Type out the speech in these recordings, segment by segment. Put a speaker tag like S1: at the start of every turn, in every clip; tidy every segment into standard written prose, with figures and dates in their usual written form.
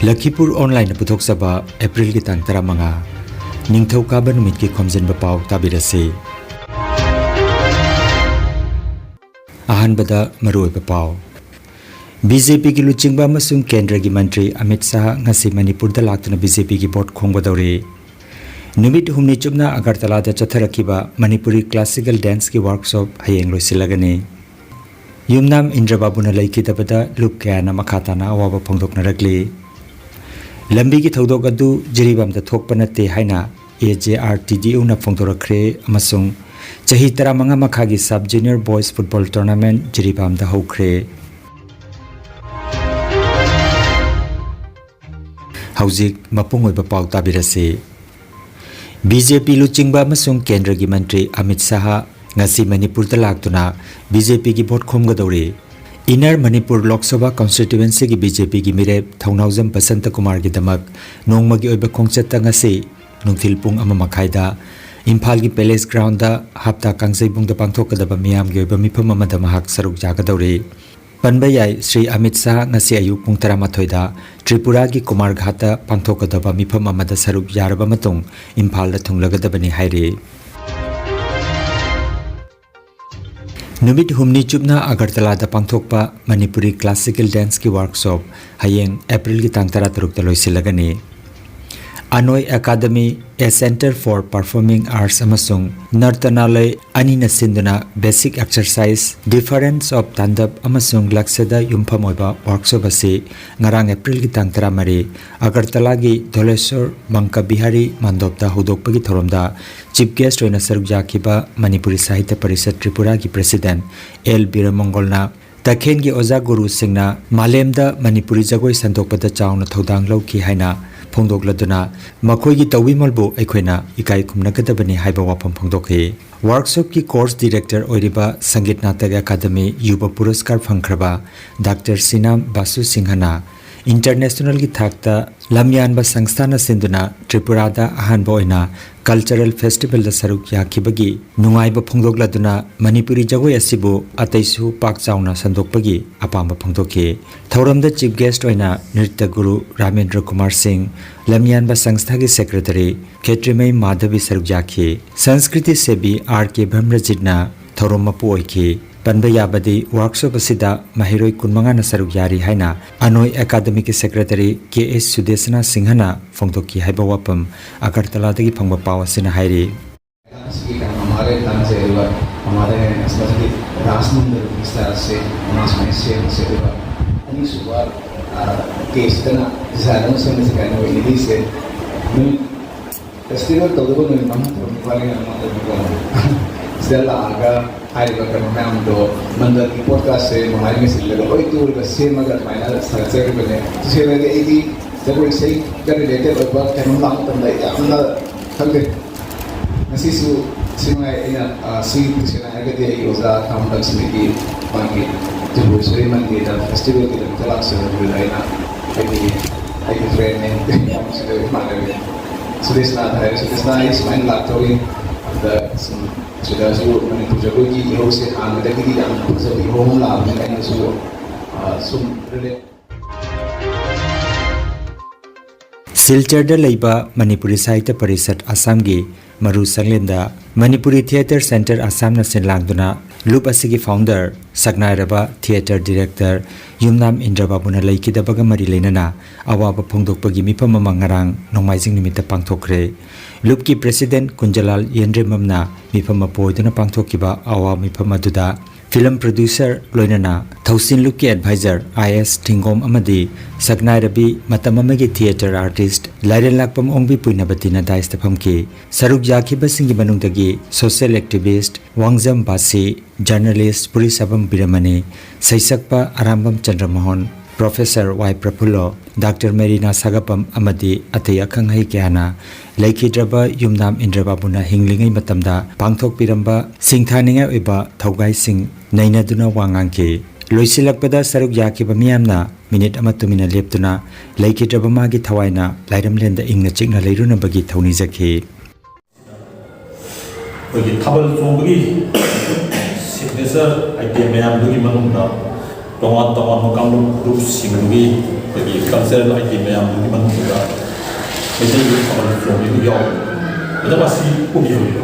S1: Lakhipuronline puthok-saba April ki tang 15 Ningthau kaba numit ki Khomjinba Pao tabirase. Ahanbada maruoiba pao. BJP ki luchingba amasung Kendra ki Mantri Amit Shah ngasi Manipur da laktuna BJP ki vote khongbadaure. Numit humni chupna Agartala da chatharakiba Manipuri classical dance ki workshop hayeng loisilagani. Yumnam Indrababuna laikidabada lup kayana makhatana awaba phongdoknarakli. Lambi ki thodok adu jiribam da thokpa nate haina AJRTDU na phongdorakre amasung chahi 15 makhagi sub junior boys football tournament jiribam da hokre. Haujik mapungoiba pau tabirase. BJP luchingba amasung Kendra ki Mantri Amit Shah ngasi Manipur da laktuna BJP ki vote khomgadaure. Inner Manipur Lok Sabha constituency ki BJP ki mirep Thaunawjam Basanta Kumar ki damak nongma ki oiba khongchatang ngasi nungthil pung 1:30 da Imphal ki Palace Ground da hapta kangsaibung da pangthokadaba miyam ki oiba mifam amada mahak saruk jagadaure. Panbayai Sri Amit Shah ngasi ayuk pung 13 da Tripura ki Kumar Ghata pangthokadaba mifam amada saruk yaraba matung Imphal da thunglagadabani haire. Numit humni chupna Agartala da pangthokpa Manipuri classical dance ki workshop hayeng April ki tang 13 da loisilagani. Anoi Academy, a center for performing arts amasung Nartanalay anina sinduna basic exercise difference of tandap amasung laksada yumpamoiba workshop ase ngarang April ki tang 13 Agartala gi Dholeshwar Mangka Bihari mandopta hudokpa gi thoromda chief guest oina saruk jakiba Manipuri Sahitya Parishad Tripura ki president L Biramongolna takhen gi oja guru singna malemda Manipuri jagoi sandokpada chauna thodang lauki haina phongdokladuna makhoi gi tawimolbu aikhoina ikai khumnagadabani haiba wapam phongdokhe. Workshop ki course director oiriba Sangit Natak Academy Yuba Puraskar phangkhraba Dr. Sinam Basu Singhana international ki thakta lamyanba sangsthana sinduna Tripura da ahanba oina cultural festival da saruk yakibagi nungaiba phongdokladuna Manipuri jagoi asibu ataisu pak chauna sandokpagi apamba phongdokhe. Thauramda chief guest oina Nritya Guru Ramendra Kumar Singh lamyanba sangstha ki secretary Khetrimai Madhavi saruk yakhe. Sanskriti sebi R.K. Bhamrajitna thauram mapu oikhe. Panbayabadi workshop asida mahiroi kunmanga na saruk yari haina Anoi Academy ki secretary K.S. Sudesana Singhana phongdoki haiba wapam Agartala dagi phangba paw asina hairi.
S2: हमारे तन से हमारे specially Rajmandir विस्तार से मास में से अन्य सुबह केस तना ज़्यादा से कहने वाली थी से फेस्टिवल तो देखो नहीं मालूम वाले हमारे ज़्यादा आगा हाई बकर में हम तो मंदिर की पॉडकास्ट से हमारे में से लगा कोई टूर का सेम अगर फाइनल स्ट्रक्चर के बने तो से लगे एक ही जब कोई सही कर रिलेटेड और बात करना लाभ तंदा या अपना थके nasisu singai ina si sina agade yoza complex megi bangi to suri mandi da festival ki da talak se ina ai friend ne so manavi so this na hai so this na is mein laptopi the so da so mani pujago ki yo se an da ki am so yo la mai na so sum relate
S1: Silchar da leiba Manipuri Sahitya Parishad Assam gi Maru Sanglenda Manipuri Theatre Center Assam na sinlangduna Loop asigi founder Sagnairaba Theatre Director Yumnam Indrababuna laikidabaga mari leinana awaba phongdokpagi mifam mangarang nongmaijing nimita pangthokre. Loop ki president Kunjalal Yendremamna mifam apoiduna pangthokiba awa mifam aduda film producer loinana Thausin Loop ki advisor IS Thingom amadi Sagnairabi matamamagi theatre artist Lairen Lakpam Ongbi Puinabatina daista phamki saruk yakhiba singi manungdagi social activist Wangjam Basi journalist Purisabam Biramani Saisakpa Arambam Chandramohan Professor Y. Prapullo Dr. Marina Sagapam amadi ataya khanghai kyana laikhidraba Yumnam Indrababuna hinglingai matamda pangthok piramba singthaninga oiba thaugai sing nainaduna wangangke loisilakpada saruk yakiba miyamna minute ama tumina leptuna laikhidraba magi thawaina lairamlenda ingna chikna leiruna bagi thauni jakhe
S3: ogi thabal chobagi signature item mayam dugi manungda tongan tongan hokam group singgi cultural item yang di mana juga mesti kalau from itu ya ada masih ubi ubi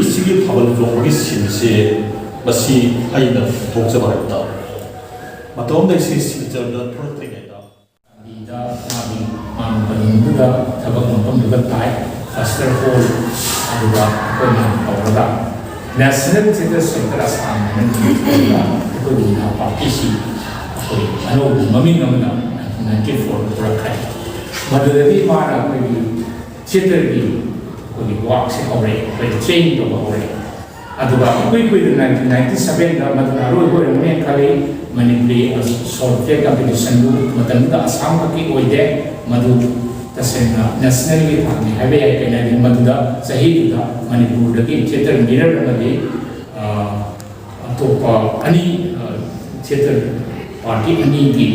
S3: sigi tabal from ini sih masih ada bukti baru matang dari sisi jalan protein itu
S4: Ida mami juga tabak mampam juga tay faster hole juga orang national center center asam menjadi itu di partisi anu mami namanya 94 berkai madari mana pergi center di pergi walk sekore pergi train to sekore aduga kui 1997 da madara ro yang kali Manipuri short-track competition du matanda asam ki oide madu tasena national ki thani habe ai kana ni maduda sahi da Manipur da ki theater mirror amadi topa ani theater party ani ki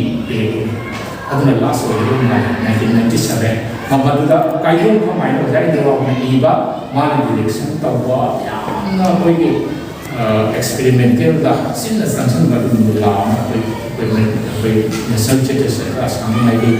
S4: aduna last oide 1997 maduda kaiyong kamai no jai dewa ni ba mana direction tawa ya koi ki experimental da sinna sanction ba dun la we national theater as kami ai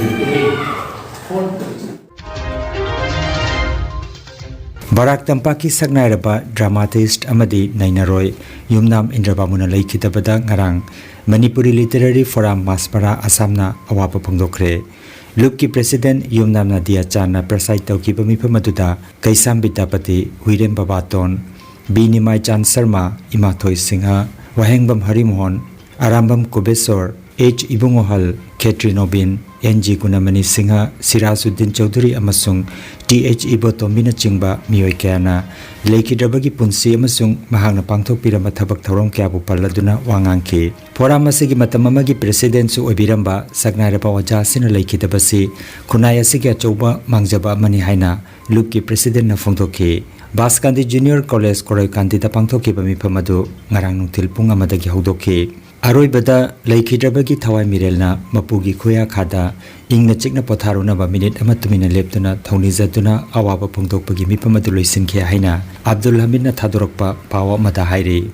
S1: Barak Tampak ki saknairaba dramatist amadi Nainaroi Yumnam Indrabamuna laikhitabada ngarang Manipuri Literary Forum Maspara Asamna awapa phongdokre Lupki President Yumnam Nadia Chana preside tawkiba mifam aduda Kaisam Bidapati Huirem Babaton Binimai Chan Sharma Imathoi Singha Wahengbam Harimohon Arambam Kubesor H. Ibungohal Ketrinobin NG Gunamani Singha Sirasuddin Chaudhuri amasung TH Ibotombina Chingba Miyoi Kayana Lakhidrabagi Punsi amasung mahangna pangthokpiramba thabak thauram kyabu palladuna wangangki Forum asigi matam amagi President su oibiramba saknairaba waja sina laikhidabasi khunai asigi achouba mangjaba amani haina Lupki President na phongthokki Baskandi Junior College Koroikandi da pangthokkiba mifam adu ngarang nungthil pung amadagi haudoki Aroibada Lakhidrabagi Thawai Mirelna Mapugi Khoya Khada Ingna Chikna Potharuna ba minute amatumina leptuna Thaunijatuna awaba phongthokpagi mifam adu loisinke haina Abdul Hamid na thadorokpa pawa mada hairi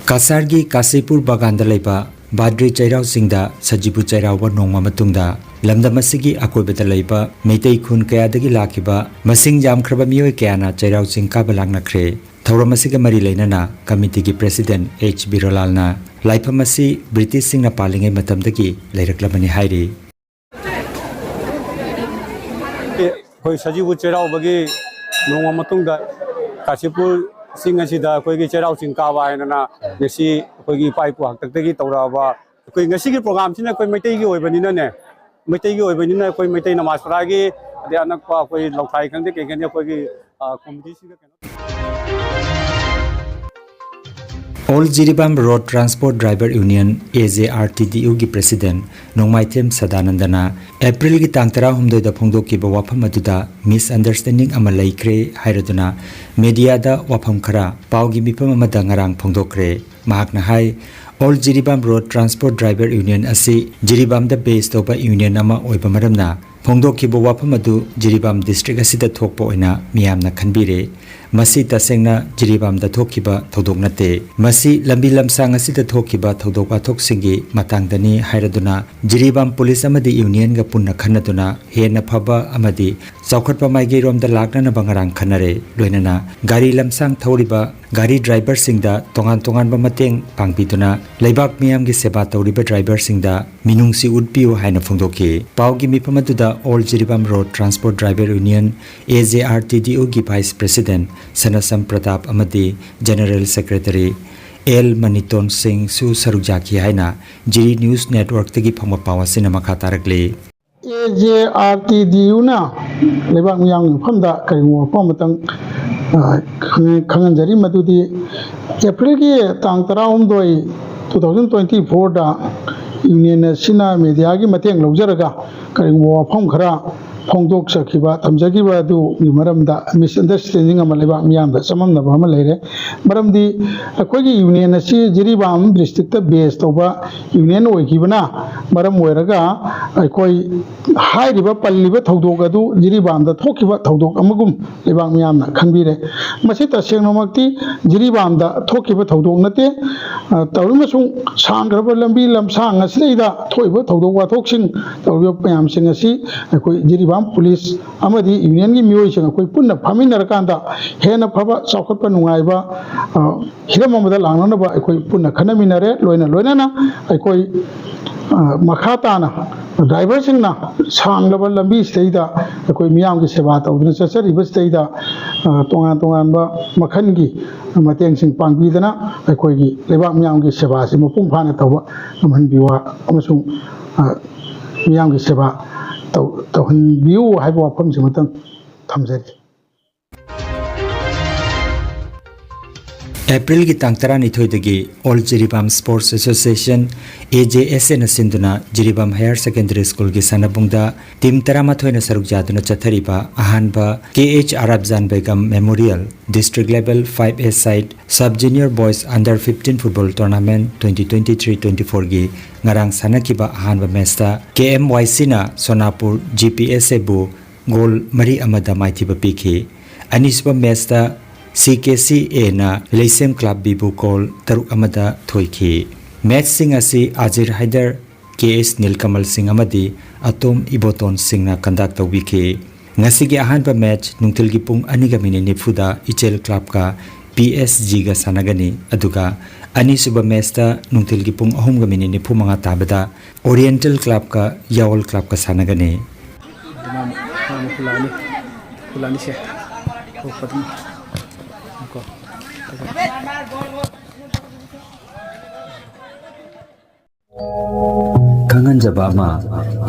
S1: Kasargi Kasipur Baganda Leiba Badri Chairau Singda Sajibu Chairau wa nongma matungda lamdamasigi akoibata leiba meitei khun kayadagi lakiba masing jamkhraba miyoi kayana Chairau Sing ka balangnakhre Thauramasiga mari leinana committee ki president H Birolalna laifamasi British singna palingai matamdagi leiraklabani hairi
S5: koi Sajibu Chairau bagi nongma matungda Kasipur sing asida koi gi Chairau Sing ka ba na ngasi koi gi pai pu haktagi tawraba koi ngasi gi program sina koi meitei gi oibanina ne meitei gi oibanina koi meitei namas paragi de anak pa koi lauthai khangde ke gen koi gi committee sing
S1: All Jiribam Road Transport Driver Union AJRTDU ki President Nongmaithem Sadanandana April ki tang 13 da phongdokki ba wafam aduda misunderstanding ama laikre hairaduna media da wafam khara paugi mifam amada ngarang phongdokre mahakna hai All Jiribam Road Transport Driver Union asi Jiribam da base toba union ama oiba maramna phongdokki ba wafam adu Jiribam district asida thokpa oina miyamna khanbire Masi tasengna Jiribam da thokiba thodok nate masi lambi lamsang asida thokiba thodokwa thoksingi matangdani hairaduna Jiribam police amadi union ga punna khanaduna hena phaba amadi chaukhatpa maigi romda lakna bangarang khanare loinana gari lamsang thoriba gari driver singda tongan tongan ba mateng pangpituna leibak miyam gi seba tawriba driver singda minungsi udpiu haina phongdoki paugi mipamaduda All Jiribam Road Transport Driver Union AJRTDU gi Vice President Sanasam Pratap Amadi General Secretary L Maniton Singh Su Sarujaki haina Jiri News Network tagi phangma pawa sinama khatarakle
S6: AJRTDU na lebak miyang phamda kaingwa pamatang khanganjari madudi April ki tang 13 2024 da union sina media gi mateng lojaraga kaingwa pham khara ꯐꯣꯡꯗꯣꯛꯆꯈꯤꯕ ꯊꯝꯖꯈꯤꯕ ꯑꯗꯨꯒꯤ ꯃꯔꯝꯗ misunderstanding ꯑꯃ ꯂꯩꯕꯥꯛ ꯃꯤꯌꯥꯝꯗ ꯆꯃꯝꯅꯕ ꯑꯃ ꯂꯩꯔꯦ ꯃꯔꯝꯗꯤ ꯑꯩꯈꯣꯏꯒꯤ ꯌꯨꯅꯤꯌꯟ ꯑꯁꯤ ꯖꯤꯔꯤꯕꯥꯝ ꯗꯤꯁꯇ꯭ꯔꯤꯛꯇ ꯕꯦꯁ ꯇꯧꯕ ꯌꯨꯅꯤꯌꯟ ꯑꯣꯏꯈꯤꯕꯅ ꯃꯔꯝ ꯑꯣꯏꯔꯒ ꯑꯩꯈꯣꯏ ꯍꯥꯏꯔꯤꯕ ꯄꯜꯂꯤꯕ ꯊꯧꯗꯣꯛ ꯑꯗꯨ ꯖꯤꯔꯤꯕꯥꯝꯗ ꯊꯣꯛꯈꯤꯕ ꯊꯧꯗꯣꯛ ꯑꯃꯒꯨꯝ ꯂꯩꯕꯥꯛ ꯃꯤꯌꯥꯝꯅ ꯈꯟꯕꯤꯔꯦ ꯃꯁꯤ ꯇꯁꯦꯡꯅꯃꯛꯇꯤ ꯖꯤꯔꯤꯕꯥꯝꯗ ꯊꯣꯛꯈꯤꯕ ꯊꯧꯗꯣꯛ ꯅꯠꯇꯦ ꯇꯧꯔꯤꯕꯁꯨꯡ ꯁꯥꯡꯈ꯭ꯔꯕ ꯂꯝꯕꯤ ꯂꯝꯁꯥꯡ ꯑꯁꯤꯗꯩꯗ ꯊꯣꯛꯏꯕ ꯊꯧꯗꯣꯛ ꯋꯥꯊꯣꯛꯁꯤꯡ ꯇꯧꯔꯤꯕ ꯃꯌꯥꯝꯁꯤꯡ ꯑꯁꯤ ꯑꯩꯈꯣꯏ ꯖꯤꯔꯤꯕꯥꯝ ꯄꯨꯂꯤꯁ ꯑꯃꯗꯤ ꯌꯨꯅꯤꯌꯟꯒꯤ ꯃꯤꯑꯣꯏꯁꯤꯡ ꯑꯩꯈꯣꯏ ꯄꯨꯟꯅ ꯐꯝꯃꯤꯟꯅꯔꯀꯥꯟꯗ ꯍꯦꯟꯅ ꯐꯕ ꯆꯥꯎꯈꯠꯄ ꯅꯨꯡꯉꯥꯏꯕ ꯍꯤꯔꯝ ꯑꯃꯗ ꯂꯥꯛꯅꯅꯕ ꯑꯩꯈꯣꯏ ꯄꯨꯟꯅ ꯈꯟꯅꯃꯤꯟꯅꯔꯦ ꯂꯣꯏꯅꯅ ꯑꯩꯈꯣꯏ ꯃꯈꯥ ꯇꯥꯅ ꯗ꯭ꯔꯥꯏꯚꯔꯁꯤꯡꯅ ꯁꯥꯡꯂꯕ ꯂꯝꯕꯤꯁꯤꯗꯩꯗ ꯑꯩꯈꯣꯏ ꯃꯤꯌꯥꯝꯒꯤ ꯁꯦꯕꯥ ꯇꯧꯗꯨꯅ ꯆꯠꯆꯔꯤꯕꯁꯤꯗꯩꯗ ꯇꯣꯉꯥꯟ ꯇꯣꯉꯥꯟꯕ ꯃꯈꯜꯒꯤ ꯃꯇꯦꯡꯁꯤꯡ ꯄꯥꯡꯕꯤꯗꯅ ꯑꯩꯈꯣꯏꯒꯤ ꯂꯩꯕꯥꯛ ꯃꯤꯌꯥꯝꯒꯤ ꯁꯦꯕꯥꯁꯤ ꯃꯄꯨꯡ ꯐꯥꯅ ꯇꯧꯕ ꯉꯝꯍꯟꯕꯤꯌꯨ ꯑꯃꯁꯨꯡ ꯃꯤꯌꯥꯝꯒꯤ ꯁꯦꯕꯥ ꯇꯧꯍꯟꯕꯤꯌꯨ ꯍꯥꯏꯕ ꯋꯥꯐꯝꯁꯤꯃꯇꯪ ꯊꯝꯖꯔꯤ
S1: ꯑꯦꯄ꯭ꯔꯤꯜꯒꯤ ꯇꯥꯡ 12ꯗꯒꯤ all Jiribam sports association AJSN ꯁꯤꯟꯗꯨꯅ ꯖꯤꯔꯤꯕꯥꯝ ꯍꯥꯌꯔ ꯁꯦꯀꯦꯟꯗꯔꯤ ꯁ꯭ꯀꯨꯜꯒꯤ ꯁꯥꯟꯅꯕꯨꯡꯗ ꯇꯤꯝ 13ꯅ ꯁꯔꯨꯛ ꯌꯥꯗꯨꯅ ꯆꯠꯊꯔꯤꯕ ꯑꯍꯥꯟꯕ KH ꯑꯔabjan Begum Memorial District Level 5A Side Sub Junior Boys Under 15 Football Tournament 2023-24 गी ngarang sanakhiba ahanba matchta KMYC na Sonapur GPSA bu goal 3-1 maithiba pikhi anisba matchta CKCA na Leisem Club Bibu Call 3-1 thoikhi match sing asi Azir Haider KS Nilkamal Singh amadi Atom Iboton Singh na conduct tawbikhi ngasigi ahanba match nungtilgi pung 2:40 da Ichel Club ka PSG ga sanagani aduga anisuba matchta nungtilgi pung 3:40 tabada Oriental Club ka Yaol Club ka sanagani
S7: fulani se
S1: Khomjinba Pao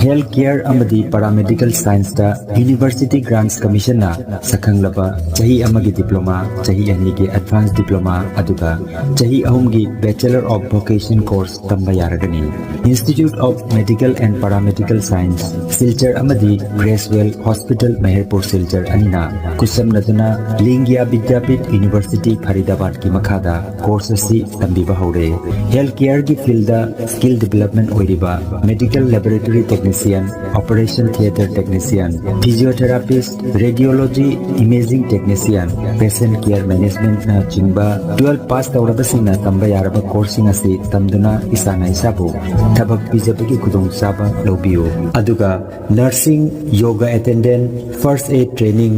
S1: Health Care amadi Paramedical Science da University Grants Commission na sakhanglaba chahi amagi diploma chahi anigi advanced diploma aduga chahi ahumgi Bachelor of Vocation course tamba yaragani Institute of Medical and Paramedical Science Silchar amadi Gracewell Hospital Meherpur Silchar anina kusamnaduna Lingya Vidyapit University Faridabad ki makhada course asi tambiba hore Health Care ki field da skill development oiriba Medical Laboratory Technician, Operation Theatre Technician, Physiotherapist, Radiology Imaging Technician, Patient Care Management na chingba 12 pass tawrabasina tamba yaraba coursing asi tamduna isana isabu thabak pijabagi khudong saba lobiyo aduga nursing yoga attendant first aid training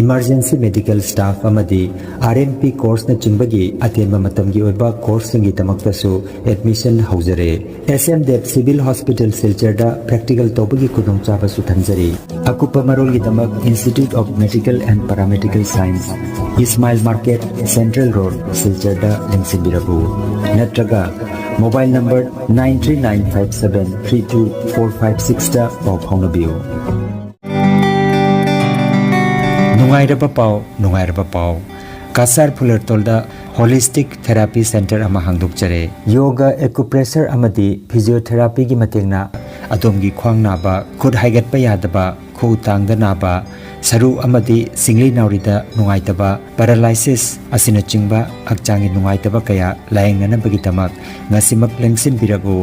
S1: emergency medical staff amadi RMP course na chingbagi atenba matamgi oiba course singi tamaktasu admission haujare SMDEP Civil Hospital Silchar practical tobagi khudong chaba su thanjari akupa marol gi tamak Institute of Medical and Paramedical Science Ismail Market Central Road Silchar da lingsinbirabu natraga mobile number 939573245 da pau phaunabiyo Nungairaba Pao Kasar Pulertolda Holistic Therapy Center ama hangdokjare Yoga Acupressure amadi Physiotherapy gi matengna adomgi khwang naba khud haigatpa yadaba khu tangda naba saru amadi singli naurida nungaitaba paralysis asina chingba akchangi nungaitaba kaya laengnana bagi tamak ngasimak lengsin biragu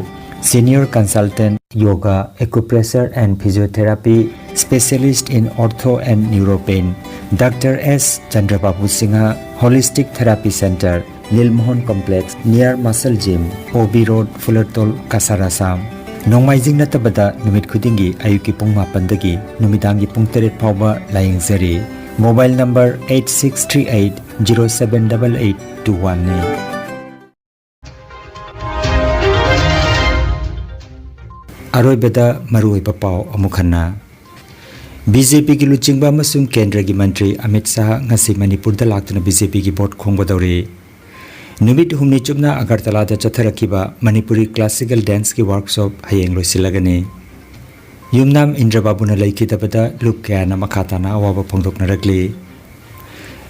S1: Senior Consultant Yoga Acupressure and Physiotherapy Specialist in Ortho and Neuropain Dr. S. Chandrababu Singha Holistic Therapy Center Nilmohon Complex near Muscle Gym OB Road Fulertol Kasarasam Nongmaijing natabada numit khudingi ayuki pung 8 dagi numidangi pung 3 phawba layengzari Mobile number 8638078821 ne Aroibada Maruiba Pao Amukhanna BJP ki luchingba amasung kendra gi mantri Amit Shah ngasi Manipur da laktuna BJP ki vote khongbadori numit humni chupna Agartala da chatharakiba Manipuri classical dance ki workshop hayeng loisilagani yumnam Indrababu na laikidabada lukya na makhatana awaba phongdoknarakli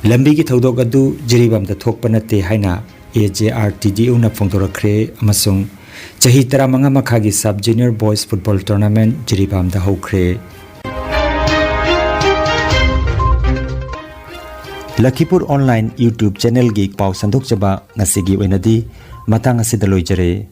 S1: lambi ki thodok adu jiribam da thokpa nate haina AJRTDU na phongdorakre amasung chahi 15 makhagi sub junior boys football tournament jiribam da hokre Lakhipur Online YouTube channel gi pau sandok chaba ngasigi oinadi matang asida loijare.